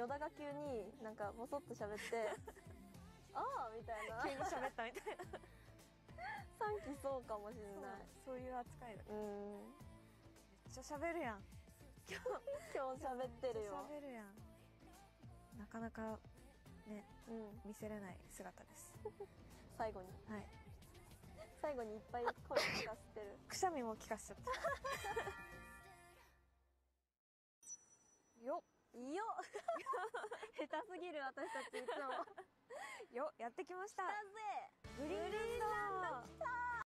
ヨダが急になんかボソッと喋ってああみたいな、急に喋ったみたいな3期そうかもしれない。そういう扱いだ。めうんっちゃ喋るやん。今日喋ってるよ。喋るやん。なかなかね、うん見せれない姿です。最後にはい。最後にいっぱい声聞かせてる。くしゃみも聞かしちゃったよいよ下手すぎる私たちいつも。っよ、やってきました。だぜグリーンランド。来たー。